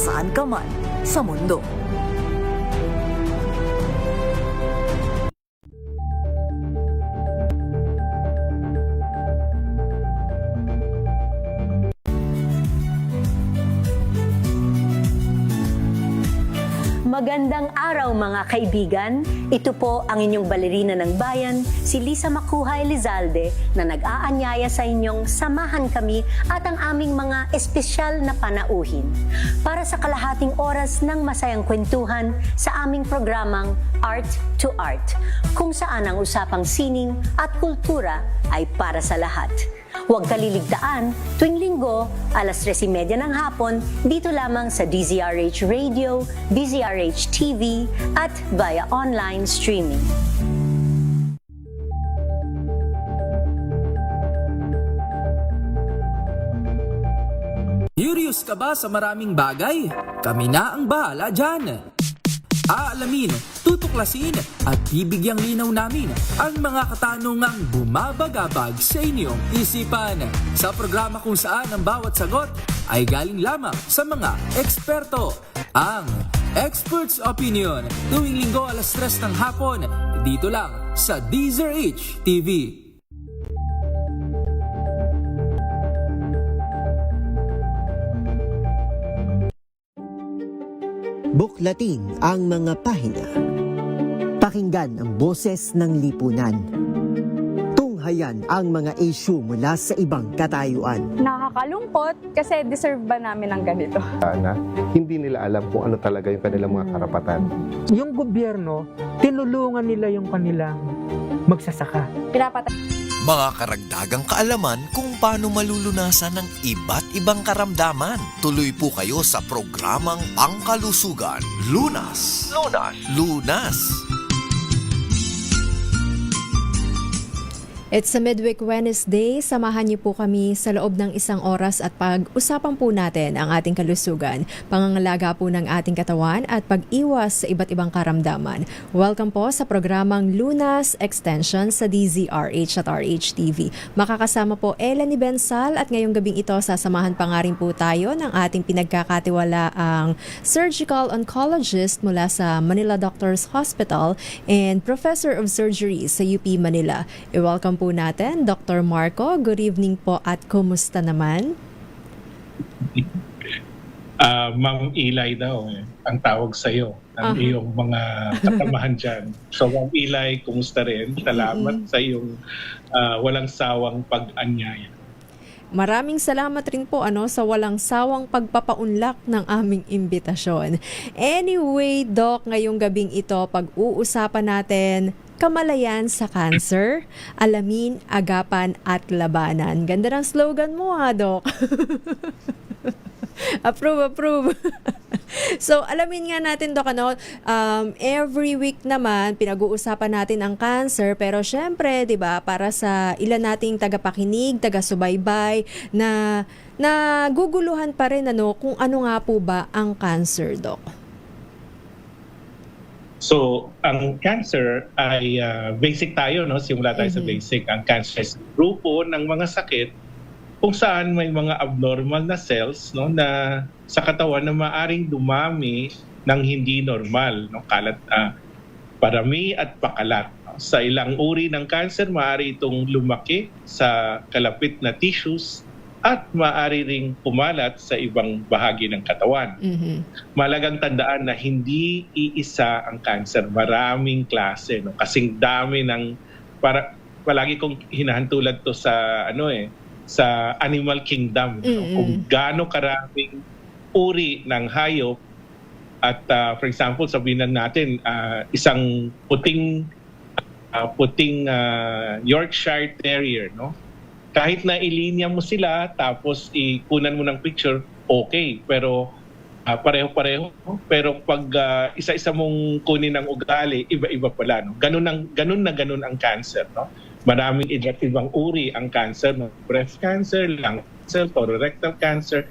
saan ka man sa mundo. Magandang araw mga kaibigan. Ito po ang inyong balerina ng bayan, si Lisa Makuhay Lizalde, na nag-aanyaya sa inyong samahan kami at ang aming mga espesyal na panauhin para sa kalahating oras ng masayang kwentuhan sa aming programang Art to Art, kung saan ang usapang sining at kultura ay para sa lahat. Huwag kaliligtaan, tuwing linggo, alas 3:30 ng hapon, dito lamang sa DZRH Radio, DZRH TV, at via online streaming. Curious ka ba sa maraming bagay? Kami na ang bahala dyan. Aalamin, tutuklasin at bibigyang linaw namin ang mga katanungang bumabagabag sa inyong isipan. Sa programa kung saan ang bawat sagot ay galing lamang sa mga eksperto. Ang Expert's Opinion, tuwing linggo alas 3 ng hapon, dito lang sa DZRH TV. Buklatin ang mga pahina. Pakinggan ang boses ng lipunan. Tunghayan ang mga issue mula sa ibang katayuan. Nakakalungkot kasi deserve ba namin ng ganito? Na hindi nila alam kung ano talaga yung kanilang mga karapatan. Yung gobyerno, tinulungan nila yung kanilang magsasaka. Mga karagdagang kaalaman kung paano malulunasan ng iba't ibang karamdaman. Tuloy po kayo sa programang Pangkalusugan, Lunas. Lunas. It's a Midweek Wednesday. Samahan niyo po kami sa loob ng isang oras at pag-usapan po natin ang ating kalusugan, pangangalaga po ng ating katawan at pag-iwas sa iba't ibang karamdaman. Welcome po sa programang Lunas Extension sa DZRH at RHTV. Makakasama po Ella ni Bensal at ngayong gabing ito sasamahan pa nga rin po tayo ng ating pinagkakatiwalaang surgical oncologist mula sa Manila Doctors Hospital and Professor of Surgery sa UP Manila. I-welcome po natin, Dr. Marco. Good evening po at kumusta naman? Ma'am Eli daw ang tawag sa iyo ng iyong mga kasamahan dyan. So Ma'am Eli, kumusta rin? Salamat sa iyong walang sawang pag-anyaya. Maraming salamat rin po sa walang sawang pagpapaunlak ng aming imbitasyon. Anyway, Doc, ngayong gabing ito, pag-uusapan natin kamalayan sa cancer, alamin, agapan at labanan. Ganda ng slogan mo Doc. Approve. So, alamin nga natin, Doc, every week naman, pinag-uusapan natin ang cancer, pero syempre, di ba, para sa ilan nating tagapakinig, taga-subaybay, na naguguluhan pa rin, kung ano nga po ba ang cancer, Doc? So, ang cancer ay basic tayo, simula tayo sa basic. Ang cancer is grupo ng mga sakit kung saan may mga abnormal na cells na sa katawan na maaring dumami ng hindi normal, kalat, parami at pakalat. Sa ilang uri ng cancer, maaari itong lumaki sa kalapit na tissues at maaari ring pumalat sa ibang bahagi ng katawan. Malagang tandaan na hindi iisa ang cancer, maraming klase, kasing dami ng palagi kong hinahantulad to sa sa animal kingdom, kung gaano karaming uri ng hayop at for example sabihin natin isang puting Yorkshire Terrier, kahit na ilinya mo sila tapos ikunan mo ng picture, okay, pero pareho-pareho. Pero pag isa-isa mong kunin ng ugali, iba-iba pala. Ganun ang cancer. Maraming iba't ibang uri ang cancer. Breast cancer, lung cancer, colorectal cancer.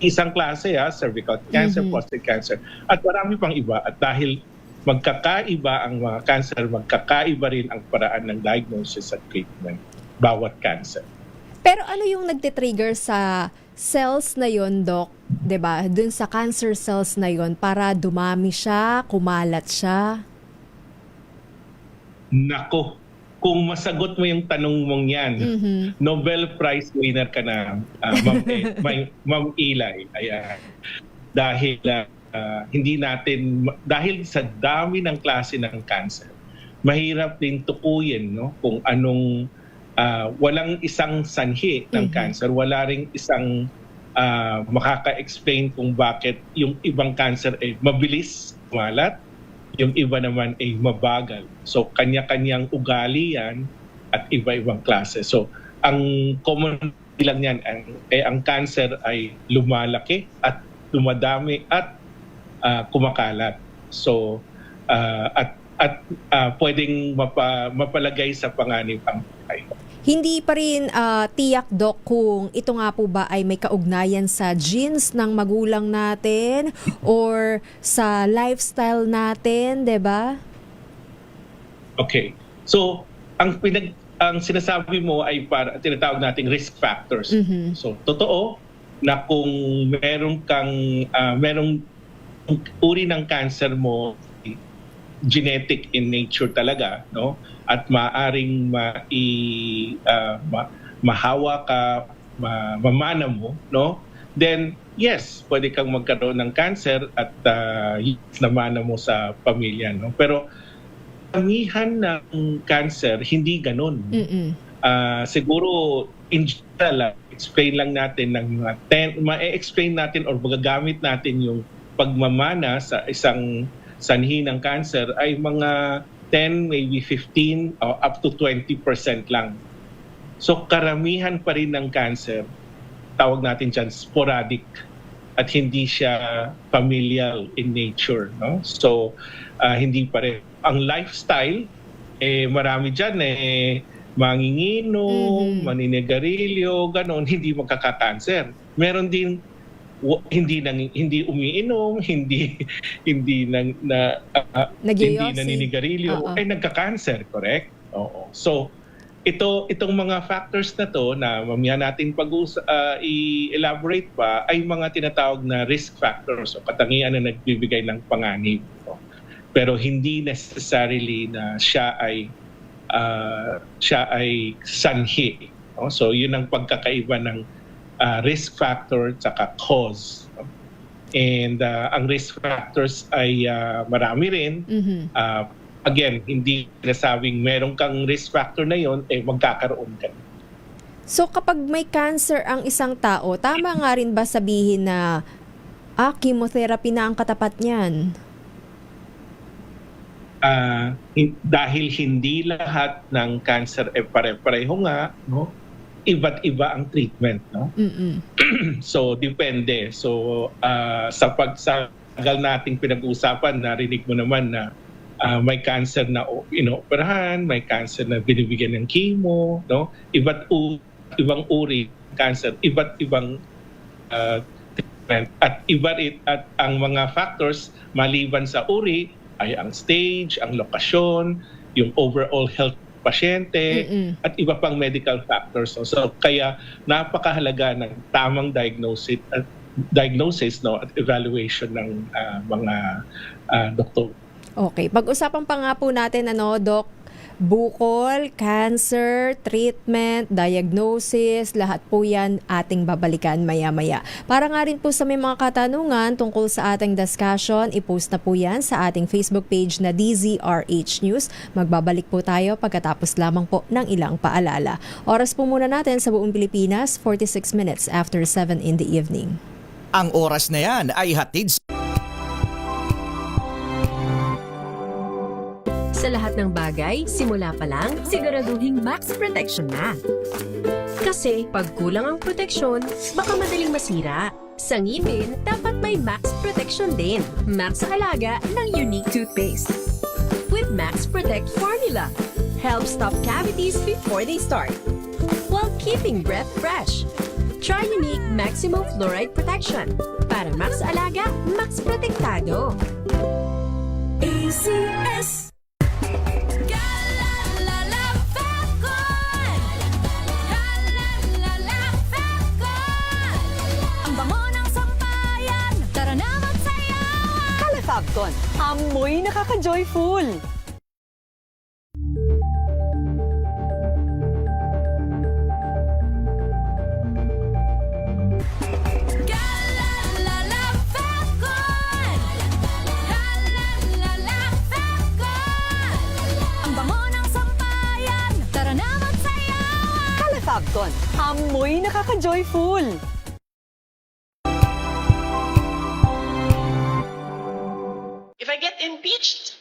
Isang klase, cervical cancer, prostate cancer. At marami pang iba. At dahil magkakaiba ang mga cancer, magkakaiba rin ang paraan ng diagnosis at treatment bawat cancer. Pero ano yung nagtitrigger sa cells na yon, Doc, 'di ba? Dun sa cancer cells na yon para dumami siya, kumalat siya. Nako, kung masagot mo yung tanong mong yan, Nobel Prize winner ka na, Ma'am Eli. Ayan. Dahil hindi natin, dahil sa dami ng klase ng cancer, mahirap din tukuyin, no, kung anong walang isang sanhi ng cancer, wala ring isang makaka-explain kung bakit yung ibang cancer ay mabilis kumalat, yung iba naman ay mabagal. So kanya-kanyang ugali yan at iba-ibang klase. So ang common lang yan ang cancer ay lumalaki at lumadami at kumakalat. So at pwedeng mapalagay sa panganib ang buhay. Hindi pa rin tiyak, Doc, kung ito nga po ba ay may kaugnayan sa genes ng magulang natin or sa lifestyle natin, 'di ba? Okay. So, ang sinasabi mo ay para tinatawag nating risk factors. So, totoo na kung merong uri ng cancer mo genetic in nature talaga, no? At maaring mahawa ka, mamana mo, no? Then yes, pwede kang magkaroon ng cancer at namana mo sa pamilya, no? Pero karamihan ng cancer hindi ganun. Siguro in general, explain lang natin ng mga ma-explain natin or magagamit natin yung pagmamana sa isang sanhi ng cancer ay mga 10, maybe 15 or up to 20% lang. So karamihan pa rin ng cancer, tawag natin dyan sporadic at hindi siya familial in nature, no? So hindi pa rin. Ang lifestyle, marami dyan manginginom, maninigarilyo, ganon, hindi magkaka-cancer. Meron din hindi umiinom, hindi naninigarilyo, ay nagka-cancer, correct? Oo. So itong mga factors na to na mamaya natin i-elaborate pa ay mga tinatawag na risk factors o katangian na nagbibigay ng panganib. No? Pero hindi necessarily na siya ay sanhi. No? So yun ang pagkakaiba ng risk factor at cause. And ang risk factors ay marami rin. Again, hindi sinasabing meron kang risk factor na yon, magkakaroon ka. So kapag may cancer ang isang tao, tama nga rin ba sabihin na chemotherapy na ang katapat niyan? Dahil hindi lahat ng cancer pare-pareho nga, no? Iba't iba ang treatment, no? So depende. So sa pagsagal nating pinag-uusapan, narinig mo naman na may cancer na inoperahan, may cancer na binibigyan ng chemo, no? Iba't ibang uri cancer, iba't ibang treatment at ang mga factors maliban sa uri ay ang stage, ang lokasyon, yung overall health pasyente at iba pang medical factors. So kaya napakahalaga ng tamang diagnosis no at evaluation ng mga doktor. Okay, pag-usapan pa nga po natin Doc, bukol, cancer, treatment, diagnosis, lahat po yan ating babalikan maya-maya. Para nga rin po sa may mga katanungan tungkol sa ating discussion, i-post na po yan sa ating Facebook page na DZRH News. Magbabalik po tayo pagkatapos lamang po ng ilang paalala. Oras po muna natin sa buong Pilipinas, 46 minutes after 7 in the evening. Ang oras na yan ay hatid Sa lahat ng bagay, simula pa lang, siguraduhing max protection na. Kasi pag kulang ang proteksyon, baka madaling masira. Sa ngipin, dapat may max protection din. Max sa halaga ng Unique Toothpaste. With Max Protect Formula, help stop cavities before they start, while keeping breath fresh. Try Unique Maximum Fluoride Protection. Para max alaga, max protektado. ACS. Calafabcon, amoy nakaka-joyful! Ang bango ng sampayan, tara na magsayawan! Calafabcon, amoy nakaka-joyful! If I get impeached,